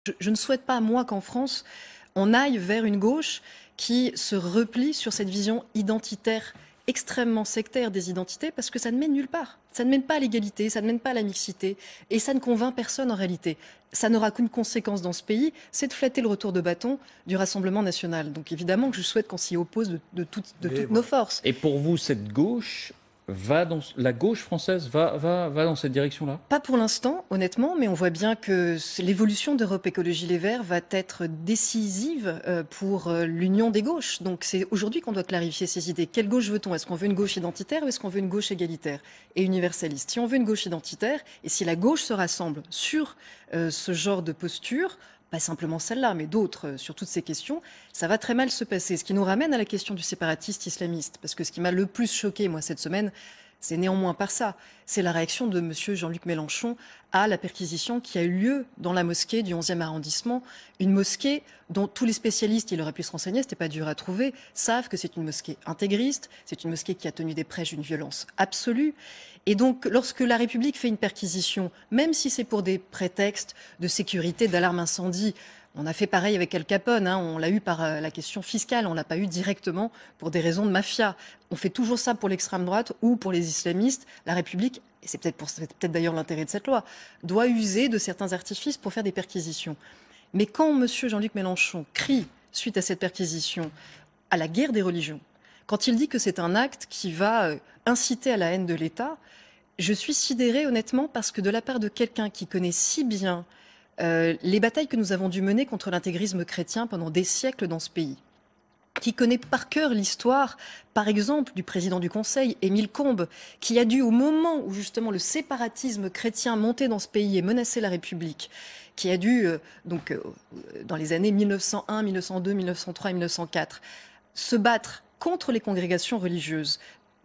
Je ne souhaite pas, moi, qu'en France, on aille vers une gauche qui se replie sur cette vision identitaire extrêmement sectaire des identités, parce que ça ne mène nulle part. Ça ne mène pas à l'égalité, ça ne mène pas à la mixité, et ça ne convainc personne en réalité. Ça n'aura qu'une conséquence dans ce pays, c'est de flatter le retour de bâton du Rassemblement national. Donc évidemment que je souhaite qu'on s'y oppose de toutes nos forces. Et pour vous, cette gauche la gauche française va dans cette direction-là? Pas pour l'instant, honnêtement, mais on voit bien que l'évolution d'Europe Écologie Les Verts va être décisive pour l'union des gauches. Donc c'est aujourd'hui qu'on doit clarifier ces idées. Quelle gauche veut-on? Est-ce qu'on veut une gauche identitaire ou est-ce qu'on veut une gauche égalitaire et universaliste? Si on veut une gauche identitaire, et si la gauche se rassemble sur ce genre de posture, pas simplement celle-là, mais d'autres sur toutes ces questions, ça va très mal se passer. Ce qui nous ramène à la question du séparatiste islamiste. Parce que ce qui m'a le plus choqué, moi, cette semaine, c'est néanmoins par ça. C'est la réaction de M. Jean-Luc Mélenchon à la perquisition qui a eu lieu dans la mosquée du 11e arrondissement. Une mosquée dont tous les spécialistes, il aurait pu se renseigner, c'était pas dur à trouver, savent que c'est une mosquée intégriste, c'est une mosquée qui a tenu des prêches d'une violence absolue. Et donc, lorsque la République fait une perquisition, même si c'est pour des prétextes de sécurité, d'alarme incendie, on a fait pareil avec Al Capone, on l'a eu par la question fiscale, on l'a pas eu directement pour des raisons de mafia. On fait toujours ça pour l'extrême droite ou pour les islamistes. La République, et c'est peut-être d'ailleurs l'intérêt de cette loi, doit user de certains artifices pour faire des perquisitions. Mais quand M. Jean-Luc Mélenchon crie, suite à cette perquisition, à la guerre des religions, quand il dit que c'est un acte qui va inciter à la haine de l'État, je suis sidérée honnêtement parce que de la part de quelqu'un qui connaît si bien les batailles que nous avons dû mener contre l'intégrisme chrétien pendant des siècles dans ce pays, qui connaît par cœur l'histoire, par exemple, du président du Conseil, Émile Combes, qui a dû, au moment où justement le séparatisme chrétien montait dans ce pays et menaçait la République, qui a dû, dans les années 1901, 1902, 1903 et 1904, se battre contre les congrégations religieuses,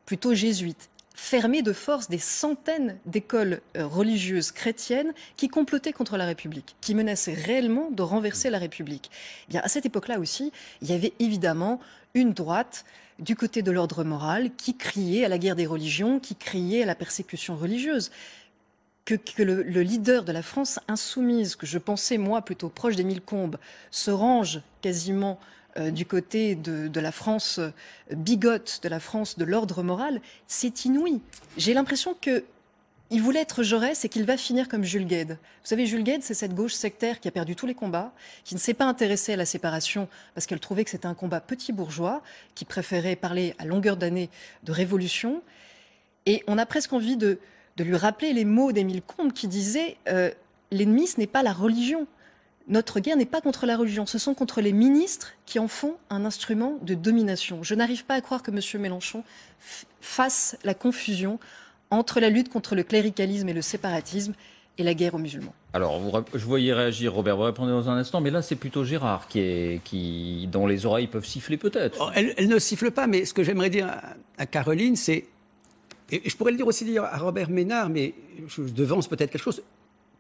plutôt jésuites, fermer de force des centaines d'écoles religieuses chrétiennes qui complotaient contre la République, qui menaçaient réellement de renverser la République. Eh bien, à cette époque-là aussi, il y avait évidemment une droite du côté de l'ordre moral qui criait à la guerre des religions, qui criait à la persécution religieuse. Que le leader de la France insoumise, que je pensais moi plutôt proche d'Émile Combes, se range quasiment du côté de la France bigote, de la France de l'ordre moral, c'est inouï. J'ai l'impression qu'il voulait être Jaurès et qu'il va finir comme Jules Guesde. Vous savez, Jules Guesde, c'est cette gauche sectaire qui a perdu tous les combats, qui ne s'est pas intéressée à la séparation parce qu'elle trouvait que c'était un combat petit bourgeois, qui préférait parler à longueur d'année de révolution. Et on a presque envie de lui rappeler les mots d'Émile Combes qui disait l'ennemi, ce n'est pas la religion. Notre guerre n'est pas contre la religion, ce sont contre les ministres qui en font un instrument de domination. Je n'arrive pas à croire que M. Mélenchon fasse la confusion entre la lutte contre le cléricalisme et le séparatisme et la guerre aux musulmans. Alors, je voyais réagir Robert, vous répondez dans un instant, mais là c'est plutôt Gérard dont les oreilles peuvent siffler peut-être. Oh, elle ne siffle pas, mais ce que j'aimerais dire à Caroline, c'est, et je pourrais le dire aussi à Robert Ménard, mais je devance peut-être quelque chose,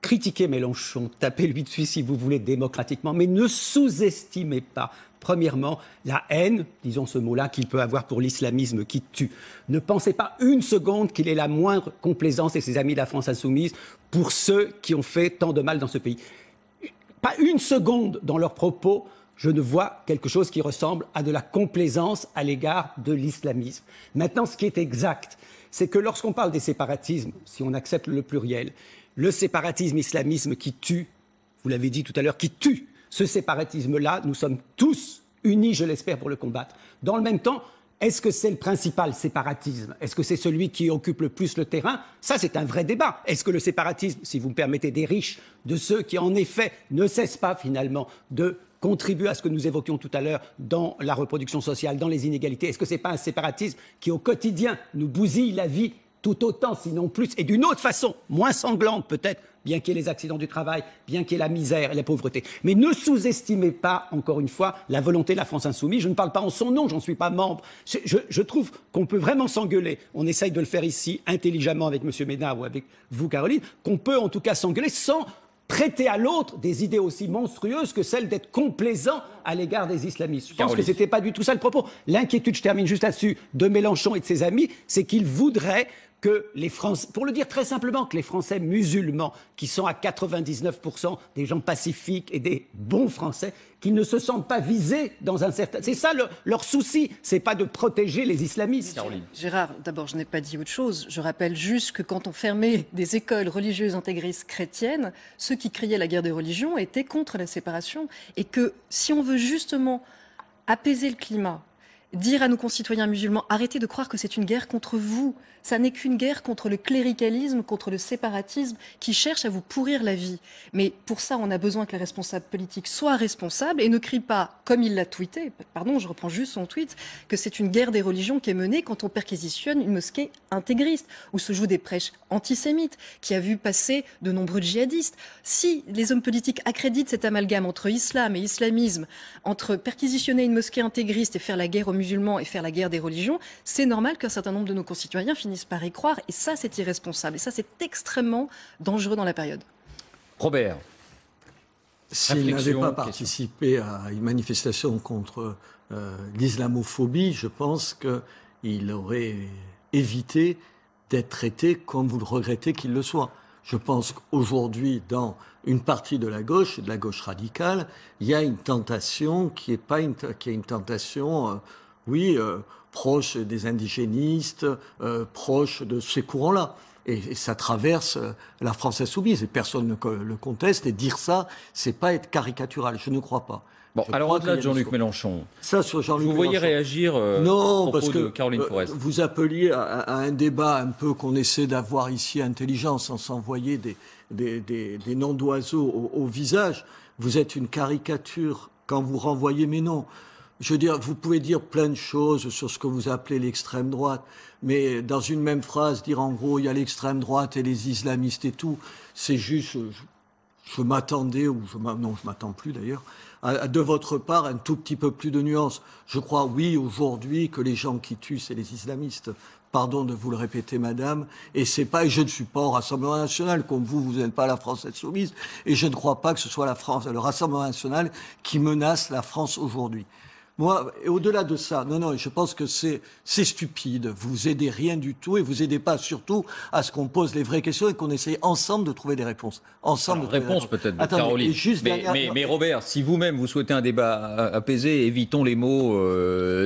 critiquez Mélenchon, tapez-lui dessus si vous voulez démocratiquement, mais ne sous-estimez pas, premièrement, la haine, disons ce mot-là, qu'il peut avoir pour l'islamisme qui tue. Ne pensez pas une seconde qu'il ait la moindre complaisance, et ses amis de la France insoumise, pour ceux qui ont fait tant de mal dans ce pays. Pas une seconde dans leurs propos, je ne vois quelque chose qui ressemble à de la complaisance à l'égard de l'islamisme. Maintenant, ce qui est exact, c'est que lorsqu'on parle des séparatismes, si on accepte le pluriel, le séparatisme islamisme qui tue, vous l'avez dit tout à l'heure, qui tue, ce séparatisme-là, nous sommes tous unis, je l'espère, pour le combattre. Dans le même temps, est-ce que c'est le principal séparatisme? Est-ce que c'est celui qui occupe le plus le terrain? Ça, c'est un vrai débat. Est-ce que le séparatisme, si vous me permettez, des riches, de ceux qui, en effet, ne cessent pas, finalement, de contribuer à ce que nous évoquions tout à l'heure dans la reproduction sociale, dans les inégalités, est-ce que ce n'est pas un séparatisme qui, au quotidien, nous bousille la vie tout autant, sinon plus, et d'une autre façon, moins sanglante peut-être, bien qu'il y ait les accidents du travail, bien qu'il y ait la misère et la pauvreté. Mais ne sous-estimez pas, encore une fois, la volonté de la France insoumise. Je ne parle pas en son nom, j'en suis pas membre. Je trouve qu'on peut vraiment s'engueuler. On essaye de le faire ici, intelligemment avec M. Ménard ou avec vous, Caroline, qu'on peut en tout cas s'engueuler sans prêter à l'autre des idées aussi monstrueuses que celle d'être complaisant à l'égard des islamistes. Je pense que ce n'était pas du tout ça le propos. L'inquiétude, je termine juste là-dessus, de Mélenchon et de ses amis, c'est qu'ils voudraient que les Français, pour le dire très simplement, que les Français musulmans, qui sont à 99% des gens pacifiques et des bons Français, qui ne se sentent pas visés dans un certain... C'est ça leur souci, c'est pas de protéger les islamistes. Caroline. Gérard, d'abord, je n'ai pas dit autre chose. Je rappelle juste que quand on fermait des écoles religieuses intégristes chrétiennes, ceux qui criaient la guerre des religions étaient contre la séparation. Et que si on veut justement apaiser le climat, dire à nos concitoyens musulmans, arrêtez de croire que c'est une guerre contre vous. Ça n'est qu'une guerre contre le cléricalisme, contre le séparatisme qui cherche à vous pourrir la vie. Mais pour ça, on a besoin que les responsables politiques soient responsables et ne crient pas, comme il l'a tweeté, pardon, je reprends juste son tweet, que c'est une guerre des religions qui est menée quand on perquisitionne une mosquée intégriste, où se jouent des prêches antisémites, qui a vu passer de nombreux djihadistes. Si les hommes politiques accréditent cet amalgame entre islam et islamisme, entre perquisitionner une mosquée intégriste et faire la guerre aux musulmans et faire la guerre des religions, c'est normal qu'un certain nombre de nos concitoyens finissent par y croire. Et ça, c'est irresponsable. Et ça, c'est extrêmement dangereux dans la période. Robert. S'il n'avait pas participé à une manifestation contre l'islamophobie, je pense qu'il aurait évité d'être traité comme vous le regrettez qu'il le soit. Je pense qu'aujourd'hui, dans une partie de la gauche radicale, il y a une tentation qui est une tentation, proche des indigénistes, proche de ces courants-là. Et ça traverse la France insoumise. Et personne ne le conteste. Et dire ça, c'est pas être caricatural. Je ne crois pas. Bon, alors au-delà de Jean-Luc Mélenchon, ça, sur Jean-Luc vous voyez réagir non, à parce propos que de Caroline Forest. Vous appeliez à un débat un peu qu'on essaie d'avoir ici intelligent, sans s'envoyer des noms d'oiseaux au visage. Vous êtes une caricature quand vous renvoyez mes noms. Je veux dire, vous pouvez dire plein de choses sur ce que vous appelez l'extrême droite, mais dans une même phrase, dire en gros, il y a l'extrême droite et les islamistes et tout, c'est juste, je m'attendais, non, je m'attends plus d'ailleurs, à de votre part un tout petit peu plus de nuances. Je crois, oui, aujourd'hui, que les gens qui tuent, c'est les islamistes. Pardon de vous le répéter, madame, et je ne suis pas au Rassemblement national, comme vous n'êtes pas la France insoumise, et je ne crois pas que ce soit le Rassemblement national qui menace la France aujourd'hui. Moi, et au-delà de ça, non, je pense que c'est stupide. Vous aidez rien du tout et vous aidez pas surtout à ce qu'on pose les vraies questions et qu'on essaye ensemble de trouver des réponses. Réponse peut-être de Caroline. Mais Robert, si vous-même vous souhaitez un débat apaisé, évitons les mots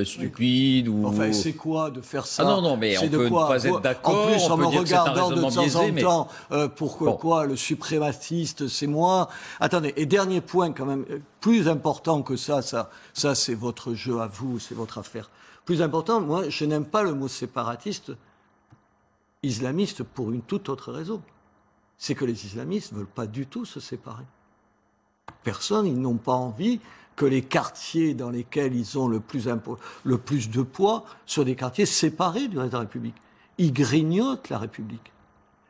stupides ou... Enfin, c'est quoi de faire ça? Ah non, mais on peut ne pas être d'accord. En plus, en me regardant de temps biaisé, en temps, pourquoi le suprématiste, c'est moi. Attendez, et dernier point quand même, plus important que ça c'est votre jeu à vous, c'est votre affaire. Plus important, moi, je n'aime pas le mot séparatiste, islamiste, pour une toute autre raison. C'est que les islamistes ne veulent pas du tout se séparer. Personne, ils n'ont pas envie que les quartiers dans lesquels ils ont le plus de poids soient des quartiers séparés du reste de la République. Ils grignotent la République.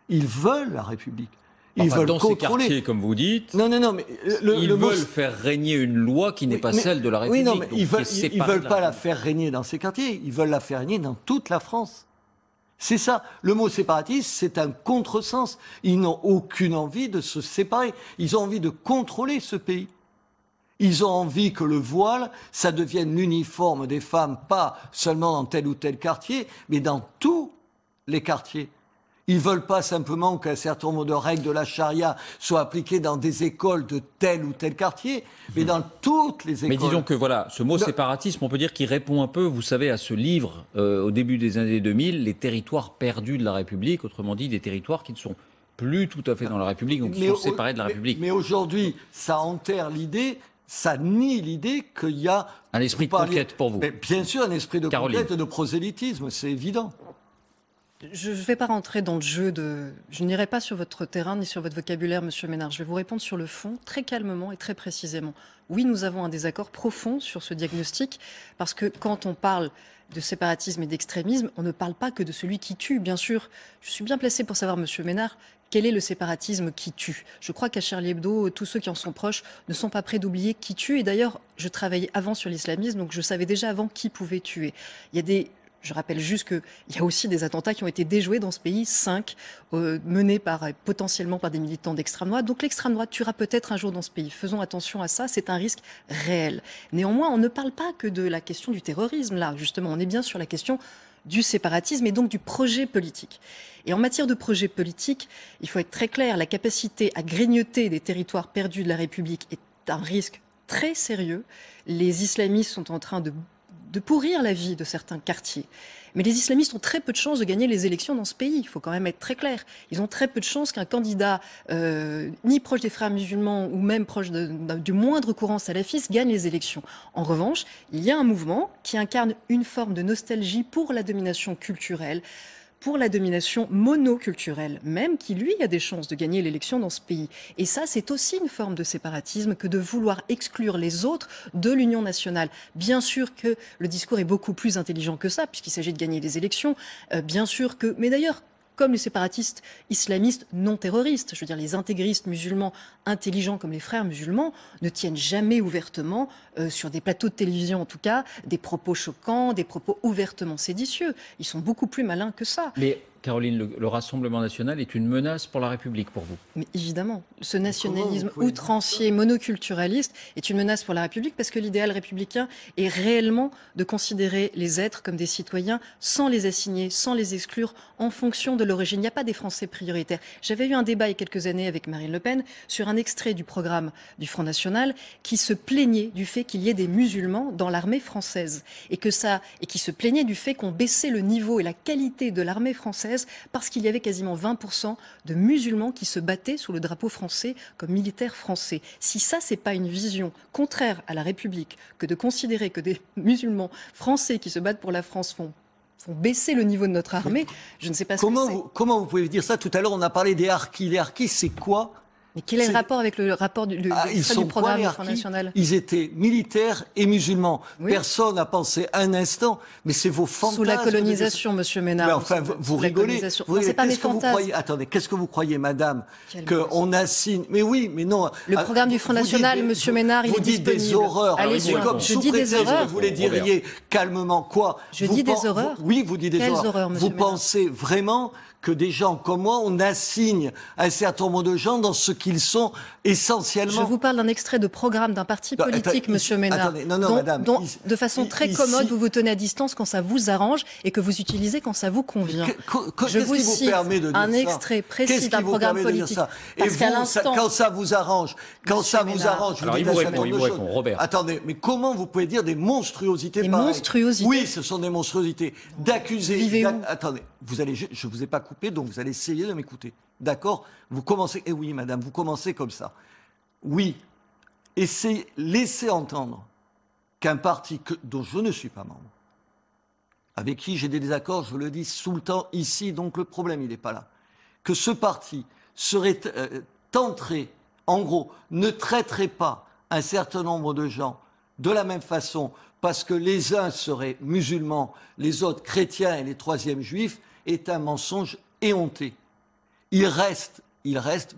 Ils veulent la République. Ils veulent dans contrôler. Ces quartiers, comme vous dites, non, mais ils veulent faire régner une loi qui n'est pas celle de la République. Oui, non, mais ils veulent pas la faire régner dans ces quartiers, ils veulent la faire régner dans toute la France. C'est ça. Le mot séparatiste, c'est un contresens. Ils n'ont aucune envie de se séparer. Ils ont envie de contrôler ce pays. Ils ont envie que le voile, ça devienne l'uniforme des femmes, pas seulement dans tel ou tel quartier, mais dans tous les quartiers. Ils ne veulent pas simplement qu'un certain nombre de règles de la charia soient appliquées dans des écoles de tel ou tel quartier, mais dans toutes les écoles. Mais disons que voilà, ce mot séparatisme, on peut dire qu'il répond un peu, vous savez, à ce livre au début des années 2000, les territoires perdus de la République, autrement dit des territoires qui ne sont plus tout à fait dans la République, donc qui sont séparés de la République. Mais aujourd'hui, ça enterre l'idée, ça nie l'idée qu'il y a... Un esprit de conquête pour vous. Mais bien sûr, un esprit de conquête et de prosélytisme, c'est évident. Je ne vais pas rentrer dans le jeu de... Je n'irai pas sur votre terrain ni sur votre vocabulaire, Monsieur Ménard. Je vais vous répondre sur le fond, très calmement et très précisément. Oui, nous avons un désaccord profond sur ce diagnostic, parce que quand on parle de séparatisme et d'extrémisme, on ne parle pas que de celui qui tue, bien sûr. Je suis bien placé pour savoir, Monsieur Ménard, quel est le séparatisme qui tue. Je crois qu'à Charlie Hebdo, tous ceux qui en sont proches ne sont pas prêts d'oublier qui tue. Et d'ailleurs, je travaillais avant sur l'islamisme, donc je savais déjà avant qui pouvait tuer. Il y a des... Je rappelle juste qu'il y a aussi des attentats qui ont été déjoués dans ce pays, 5, menés potentiellement par des militants d'extrême droite. Donc l'extrême droite tuera peut-être un jour dans ce pays. Faisons attention à ça, c'est un risque réel. Néanmoins, on ne parle pas que de la question du terrorisme, là, justement. On est bien sur la question du séparatisme et donc du projet politique. Et en matière de projet politique, il faut être très clair, la capacité à grignoter des territoires perdus de la République est un risque très sérieux. Les islamistes sont en train de pourrir la vie de certains quartiers. Mais les islamistes ont très peu de chances de gagner les élections dans ce pays. Il faut quand même être très clair. Ils ont très peu de chances qu'un candidat ni proche des frères musulmans ou même proche du moindre courant salafiste gagne les élections. En revanche, il y a un mouvement qui incarne une forme de nostalgie pour la domination culturelle, pour la domination monoculturelle même, qui lui a des chances de gagner l'élection dans ce pays. Et ça, c'est aussi une forme de séparatisme que de vouloir exclure les autres de l'union nationale. Bien sûr que le discours est beaucoup plus intelligent que ça, puisqu'il s'agit de gagner les élections. Bien sûr que... Mais d'ailleurs, comme les séparatistes islamistes non terroristes, je veux dire les intégristes musulmans intelligents comme les frères musulmans, ne tiennent jamais ouvertement, sur des plateaux de télévision en tout cas, des propos choquants, des propos ouvertement séditieux. Ils sont beaucoup plus malins que ça. Mais Caroline, le Rassemblement national est une menace pour la République, pour vous? Mais évidemment, ce nationalisme outrancier, monoculturaliste est une menace pour la République parce que l'idéal républicain est réellement de considérer les êtres comme des citoyens sans les assigner, sans les exclure en fonction de l'origine. Il n'y a pas des Français prioritaires. J'avais eu un débat il y a quelques années avec Marine Le Pen sur un extrait du programme du Front National qui se plaignait du fait qu'il y ait des musulmans dans l'armée française et qui se plaignait du fait qu'on baissait le niveau et la qualité de l'armée française parce qu'il y avait quasiment 20% de musulmans qui se battaient sous le drapeau français comme militaires français. Si ça, c'est pas une vision contraire à la République que de considérer que des musulmans français qui se battent pour la France font baisser le niveau de notre armée, je ne sais pas ce que c'est. Comment vous pouvez dire ça? Tout à l'heure, on a parlé des harkis. Les harkis, c'est quoi? Mais quel est le rapport avec le rapport du programme du Front National? Ils étaient militaires et musulmans. Oui. Personne n'a pensé un instant, mais c'est vos fantasmes. Sous la colonisation, monsieur Ménard. Mais enfin, vous rigolez. Non, c'est pas mes fantasmes. Attendez, qu'est-ce que vous croyez, madame, qu'on assigne? Mais oui, mais non. Le programme du Front National, monsieur Ménard, il est disponible. Vous dites des horreurs. Allez-y, je dis des horreurs. Vous les diriez calmement quoi? Je dis des horreurs. Oui, vous dites des horreurs. Vous pensez vraiment que des gens comme moi, on assigne un certain nombre de gens dans ce qu'ils sont essentiellement. Je vous parle d'un extrait de programme d'un parti politique, monsieur Ménard, attendez, non, madame, dont de façon très commode, vous vous tenez à distance quand ça vous arrange et que vous utilisez quand ça vous convient. Je vous cite un extrait précis d'un programme politique. Et vous, quand ça vous arrange, vous dites un certain nombre de choses. Robert. Attendez, mais comment vous pouvez dire des monstruosités pareilles? Monstruosités. Oui, ce sont des monstruosités. D'accuser. Attendez, je vous ai pas coupé, donc vous allez essayer de m'écouter. D'accord? Vous commencez. Eh oui, madame, vous commencez comme ça. Oui. Laissez entendre qu'un parti dont je ne suis pas membre, avec qui j'ai des désaccords, je le dis sous le temps ici, donc le problème, il n'est pas là. Que ce parti tenterait, en gros, ne traiterait pas un certain nombre de gens de la même façon, parce que les uns seraient musulmans, les autres chrétiens et les troisièmes juifs, est un mensonge éhonté. Il reste,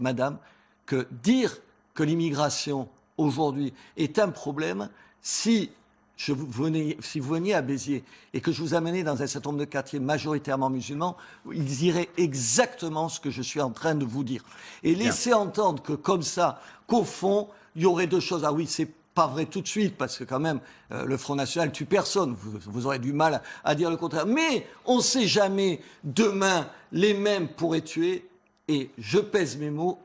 madame, que dire que l'immigration aujourd'hui est un problème, si vous veniez à Béziers et que je vous amenais dans un certain nombre de quartiers majoritairement musulmans, ils diraient exactement ce que je suis en train de vous dire. Et laisser entendre que comme ça, qu'au fond, il y aurait deux choses. Ah oui, c'est pas vrai tout de suite, parce que quand même, le Front National tue personne. Vous aurez du mal à dire le contraire. Mais on ne sait jamais, demain, les mêmes pourraient tuer, et je pèse mes mots,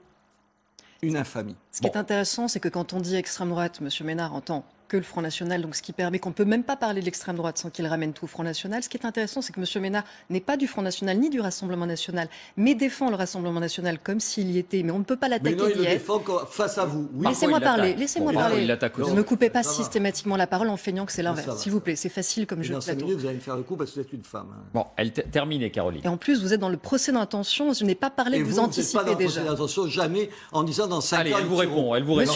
une infamie. Ce qui est intéressant, c'est que quand on dit extrême droite, monsieur Ménard entend que le Front National, donc ce qui permet qu'on ne peut même pas parler de l'extrême droite sans qu'il ramène tout au Front National. Ce qui est intéressant, c'est que M. Ménard n'est pas du Front National ni du Rassemblement National, mais défend le Rassemblement National comme s'il y était. Mais on ne peut pas l'attaquer. Mais non, il le défend face à vous. Oui. Laissez-moi parler. Laissez-moi parler. Ne me coupez pas systématiquement la parole en feignant que c'est l'inverse. S'il vous plaît, c'est facile comme jeu de plateau. Dans 5 minutes, vous allez me faire le coup parce que vous êtes une femme. Bon, elle terminée, Caroline. Et en plus, vous êtes dans le procès d'intention. Je n'ai pas parlé, vous anticipez déjà. Vous n'êtes pas dans le procès d'intention, jamais en disant dans 5 ans. Allez, elle vous répond. Elle vous répond,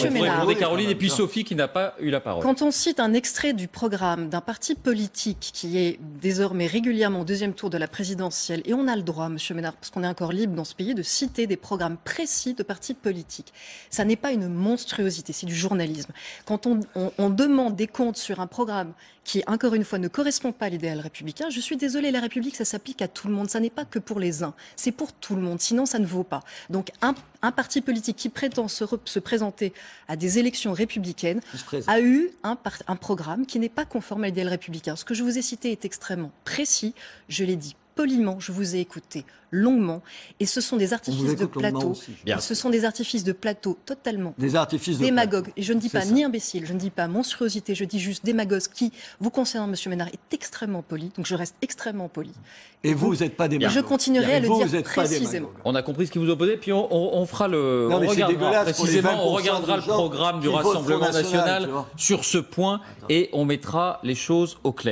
Caroline, et puis Sophie qui n'a pas eu la parole. Quand on cite un extrait du programme d'un parti politique qui est désormais régulièrement au deuxième tour de la présidentielle, et on a le droit, monsieur Ménard, parce qu'on est encore libre dans ce pays, de citer des programmes précis de partis politiques. Ça n'est pas une monstruosité, c'est du journalisme. Quand on demande des comptes sur un programme qui, encore une fois, ne correspond pas à l'idéal républicain. Je suis désolée, la République, ça s'applique à tout le monde. Ça n'est pas que pour les uns, c'est pour tout le monde. Sinon, ça ne vaut pas. Donc, un parti politique qui prétend se présenter à des élections républicaines a eu un programme qui n'est pas conforme à l'idéal républicain. Ce que je vous ai cité est extrêmement précis. Je l'ai dit poliment, je vous ai écouté longuement, et ce sont des artifices de plateau. Ce sont des artifices de plateau totalement démagogues. Et je ne dis pas ni imbécile, je ne dis pas monstruosité, je dis juste démagogue qui, vous concernant, Monsieur Ménard, est extrêmement poli. Donc je reste extrêmement poli. Et vous n'êtes pas démagogue. Et je continuerai à le dire précisément. On a compris ce qui vous opposait, puis on fera le. Non, on regardera le programme du Rassemblement national sur ce point et on mettra les choses au clair.